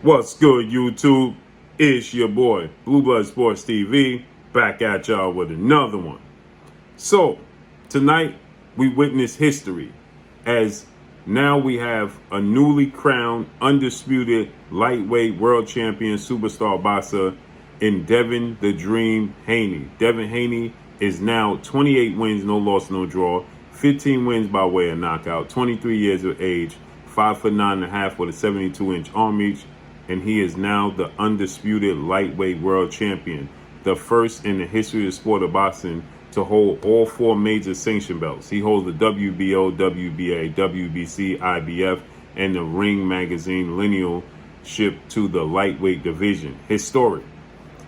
What's good, YouTube? It's your boy, Blue Blood Sports TV, back at y'all with another one. So, tonight we witness history as now we have a newly crowned, undisputed lightweight world champion superstar boxer in Devin the Dream Haney. Devin Haney is now 28 wins, no loss, no draw, 15 wins by way of knockout, 23 years of age, 5'9.5" with a 72-inch arm reach, and he is now the undisputed lightweight world champion, the first in the history of the sport of boxing to hold all four major sanction belts. He holds the WBO, WBA, WBC, IBF, and the Ring Magazine linealship to the lightweight division. Historic.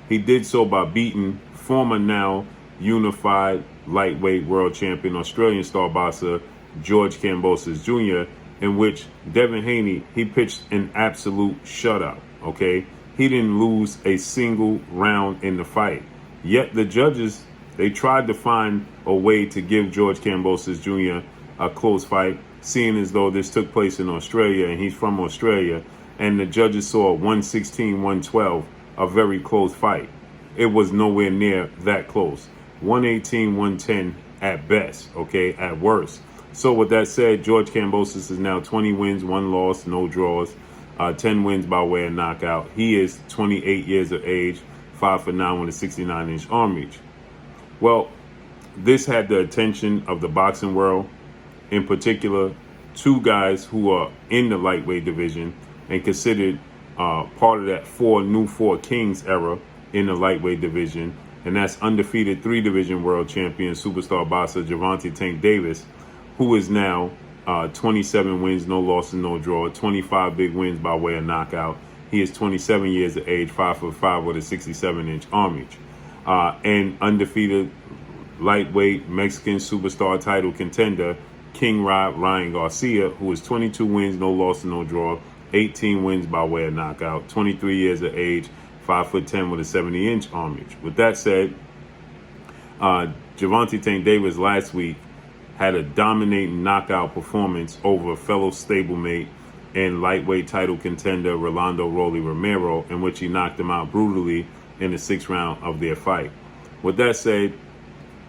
He did so by beating former now unified lightweight world champion Australian star boxer George Kambosos Jr., in which Devin Haney, he pitched an absolute shutout, okay? He didn't lose a single round in the fight. Yet the judges, they tried to find a way to give George Kambosos Jr. a close fight, seeing as though this took place in Australia and he's from Australia, and the judges saw 116-112, a very close fight. It was nowhere near that close. 118-110 at best, okay, at worst. So with that said, George Kambosos is now 20 wins, 1 loss, no draws, 10 wins by way of knockout. He is 28 years of age, 5'9" with a 69-inch arm reach. Well, this had the attention of the boxing world, in particular, two guys who are in the lightweight division and considered part of that four kings era in the lightweight division, and that's undefeated 3-division world champion superstar boxer Gervonta Tank Davis, who is now 27 wins, no loss and no draw, 25 big wins by way of knockout. He is 27 years of age, 5'5" with a 67-inch arm reach. And undefeated lightweight Mexican superstar title contender, King Ryan Garcia, who is 22 wins, no loss and no draw, 18 wins by way of knockout, 23 years of age, 5'10" with a 70-inch arm reach. With that said, Gervonta Tank Davis last week had a dominating knockout performance over a fellow stablemate and lightweight title contender Rolando Rolly Romero, in which he knocked him out brutally in the 6th round of their fight. With that said,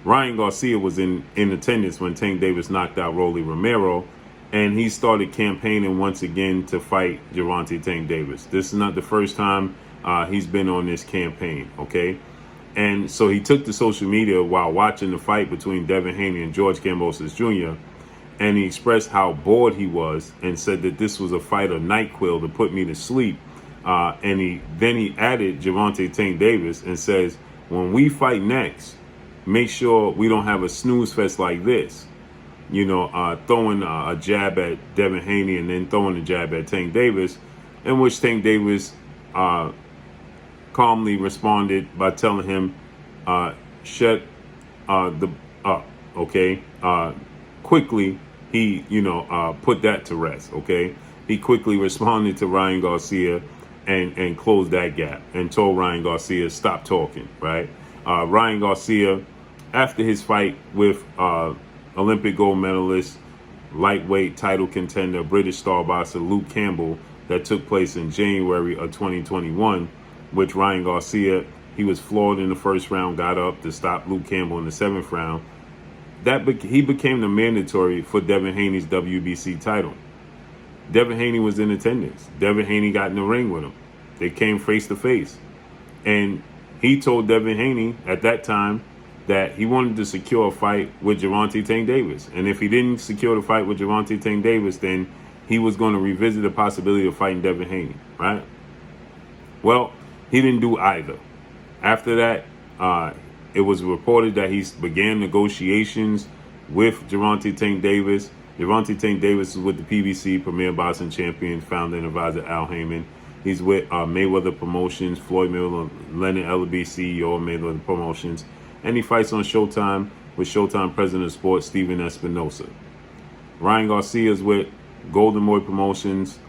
Ryan Garcia was in attendance when Tank Davis knocked out Rolly Romero, and he started campaigning once again to fight Gervonta Tank Davis. This is not the first time he's been on this campaign, okay? And so he took to social media while watching the fight between Devin Haney and George Kambosos Jr., and he expressed how bored he was and said that this was a fight of NyQuil to put me to sleep. And he added Gervonta Tank Davis and says, when we fight next, make sure we don't have a snooze fest like this. You know, throwing a jab at Devin Haney and then throwing a jab at Tank Davis, in which Tank Davis calmly responded by telling him, shut the up, okay? Quickly, he, put that to rest, okay? He quickly responded to Ryan Garcia and closed that gap and told Ryan Garcia, stop talking, right? Ryan Garcia, after his fight with Olympic gold medalist, lightweight title contender, British star boxer Luke Campbell, that took place in January of 2021, which Ryan Garcia, he was floored in the 1st round, got up to stop Luke Campbell in the 7th round. He became the mandatory for Devin Haney's WBC title. Devin Haney was in attendance. Devin Haney got in the ring with him. They came face to face. And he told Devin Haney at that time that he wanted to secure a fight with Gervonta Tank Davis. And if he didn't secure the fight with Gervonta Tank Davis, then he was going to revisit the possibility of fighting Devin Haney, right? Well, he didn't do either. After that, it was reported that he began negotiations with Gervonta Tank Davis. Gervonta Tank Davis is with the PBC, Premier Boxing Champion, founder and advisor Al Heyman. He's with Mayweather Promotions, Floyd Mayweather, Leonard Ellerbe, CEO of Mayweather Promotions. And he fights on Showtime with Showtime President of Sports, Steven Espinosa. Ryan Garcia is with Golden Boy Promotions,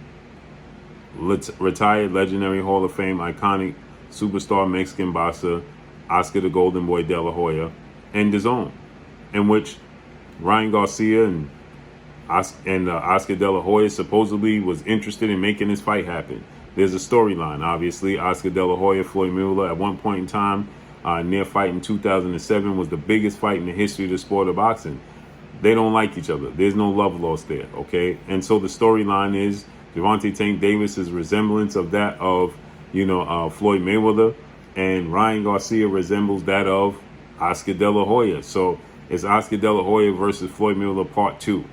retired legendary Hall of Fame, iconic superstar Mexican boxer Oscar the Golden Boy De La Hoya, and DAZN, in which Ryan Garcia and Oscar De La Hoya supposedly was interested in making this fight happen. there's a storyline, obviously. Oscar De La Hoya, Floyd Mayweather, at one point in time, near fight in 2007, was the biggest fight in the history of the sport of boxing. They don't like each other. There's no love lost there, okay? And so the storyline is Gervonta Tank Davis's resemblance of that of, Floyd Mayweather, and Ryan Garcia resembles that of Oscar De La Hoya. So it's Oscar De La Hoya versus Floyd Mayweather Part 2.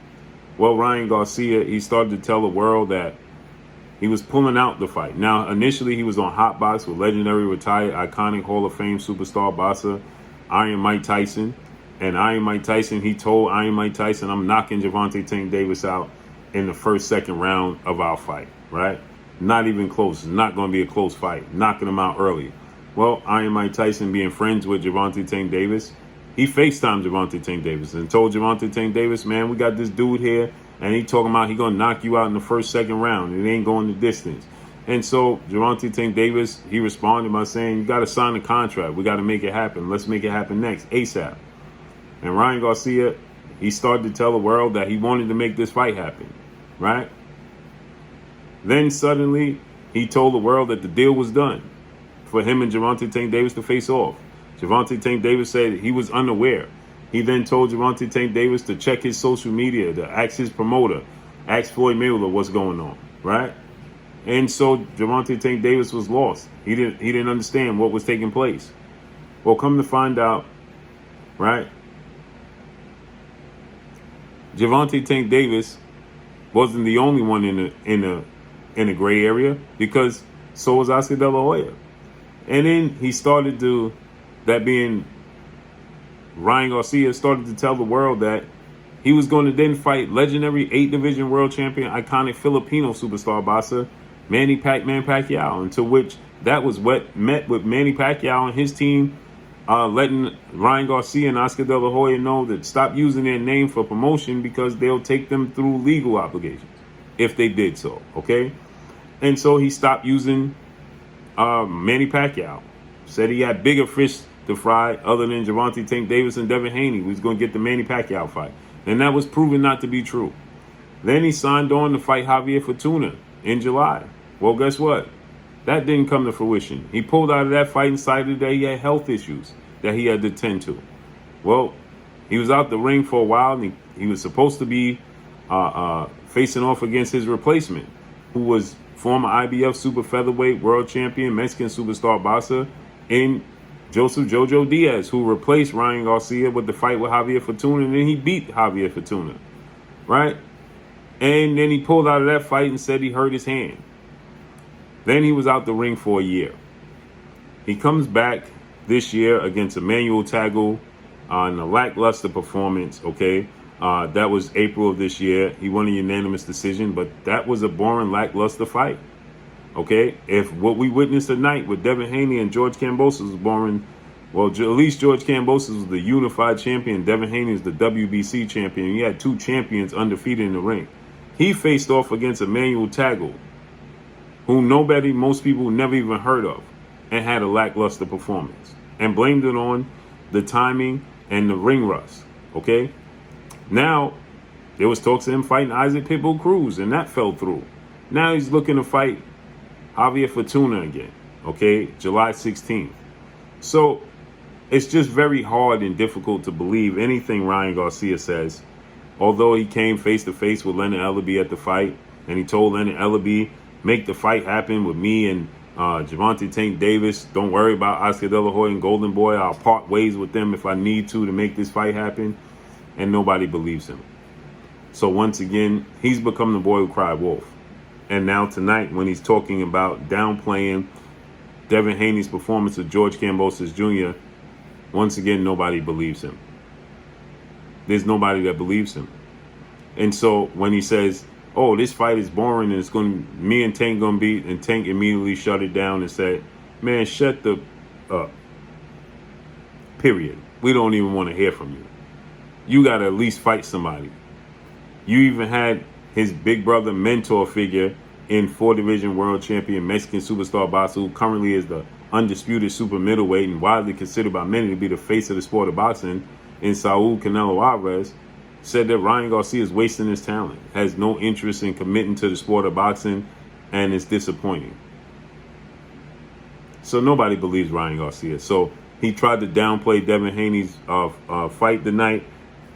Well, Ryan Garcia, he started to tell the world that he was pulling out the fight. Now, initially, he was on Hot Box with legendary, retired, iconic Hall of Fame superstar boxer Iron Mike Tyson. And Iron Mike Tyson, he told Iron Mike Tyson, I'm knocking Gervonta Tank Davis out in the first, second round of our fight, right? Not even close. It's not going to be a close fight. Knocking him out early. Well, Iron Mike Tyson, being friends with Gervonta Tank Davis, he FaceTimed Gervonta Tank Davis and told Gervonta Tank Davis, man, we got this dude here, and he talking about he going to knock you out in the first, second round. It ain't going the distance. And so Gervonta Tank Davis, he responded by saying, you got to sign the contract. We got to make it happen. Let's make it happen next, ASAP. And Ryan Garcia, he started to tell the world that he wanted to make this fight happen, right? Then suddenly, he told the world that the deal was done for him and Gervonta Tank Davis to face off. Gervonta Tank Davis said he was unaware. He then told Gervonta Tank Davis to check his social media, to ask his promoter, ask Floyd Mayweather what's going on, right? And so Gervonta Tank Davis was lost. He didn't understand what was taking place. Well, come to find out, right? Gervonta Tank Davis wasn't the only one in the gray area, because so was Oscar De La Hoya. And then he started to, that being Ryan Garcia, started to tell the world that he was going to then fight legendary 8-division world champion, iconic Filipino superstar boxer Manny Pacquiao, into which that was what met with Manny Pacquiao and his team letting Ryan Garcia and Oscar De La Hoya know that stop using their name for promotion because they'll take them through legal obligations if they did so, okay? And so he stopped using Manny Pacquiao. Said he had bigger fish to fry other than Gervonta Tank Davis and Devin Haney. He was going to get the Manny Pacquiao fight. And that was proven not to be true. Then he signed on to fight Javier Fortuna in July. Well, guess what? That didn't come to fruition. He pulled out of that fight and cited that he had health issues that he had to tend to. Well, he was out the ring for a while, and he was supposed to be facing off against his replacement, who was former IBF super featherweight world champion, Mexican superstar boxer, in Joseph Jojo Diaz, who replaced Ryan Garcia with the fight with Javier Fortuna, and then he beat Javier Fortuna, right? And then he pulled out of that fight and said he hurt his hand. Then he was out the ring for a year. He comes back this year against Emmanuel Tagle on a lackluster performance, okay? That was April of this year. He won a unanimous decision, but that was a boring, lackluster fight, okay? If what we witnessed tonight with Devin Haney and George Kambosos was boring, well, at least George Kambosos was the unified champion. Devin Haney is the WBC champion. He had 2 champions undefeated in the ring. He faced off against Emmanuel Tagle, who most people never even heard of, and had a lackluster performance, and blamed it on the timing and the ring rust, okay? Now, there was talks of him fighting Isaac Pitbull Cruz, and that fell through. Now he's looking to fight Javier Fortuna again, okay, July 16th. So it's just very hard and difficult to believe anything Ryan Garcia says, although he came face-to-face with Leonard Ellerbe at the fight, and he told Leonard Ellerbe, make the fight happen with me and Gervonta Tank Davis. Don't worry about Oscar De La Hoya and Golden Boy. I'll part ways with them if I need to make this fight happen. And nobody believes him. So once again, he's become the boy who cried wolf. And now tonight, when he's talking about downplaying Devin Haney's performance of George Kambosos Jr., once again, nobody believes him. There's nobody that believes him. And so when he says, oh, this fight is boring and me and Tank gonna beat, and Tank immediately shut it down and said, man, shut the up. Period. We don't even want to hear from you. You got to at least fight somebody. You even had his big brother mentor figure in 4-division world champion Mexican superstar boxer, who currently is the undisputed super middleweight and widely considered by many to be the face of the sport of boxing, in Saul Canelo Alvarez, said that Ryan Garcia is wasting his talent, has no interest in committing to the sport of boxing, and is disappointing. So nobody believes Ryan Garcia. So he tried to downplay Devin Haney's fight tonight,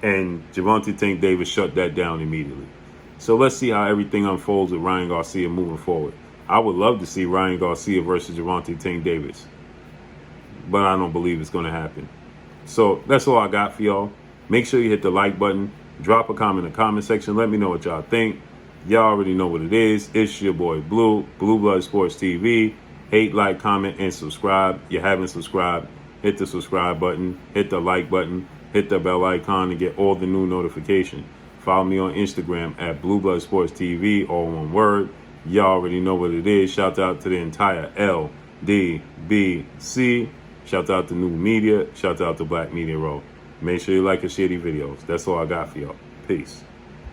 and Gervonta Tank Davis shut that down immediately. So let's see how everything unfolds with Ryan Garcia moving forward. I would love to see Ryan Garcia versus Gervonta Tank Davis, but I don't believe it's going to happen. So that's all I got for y'all. Make sure you hit the like button. Drop a comment in the comment section. Let me know what y'all think. Y'all already know what it is. It's your boy Blue Blood Sports TV. Hate, like, comment, and subscribe. You haven't subscribed, hit the subscribe button, hit the like button, hit the bell icon to get all the new notifications. Follow me on Instagram at Blue Blood Sports TV, all one word. Y'all already know what it is. Shout out to the entire LDBC. Shout out to New Media. Shout out to Black Media Row. Make sure you like and share these videos. That's all I got for y'all. Peace.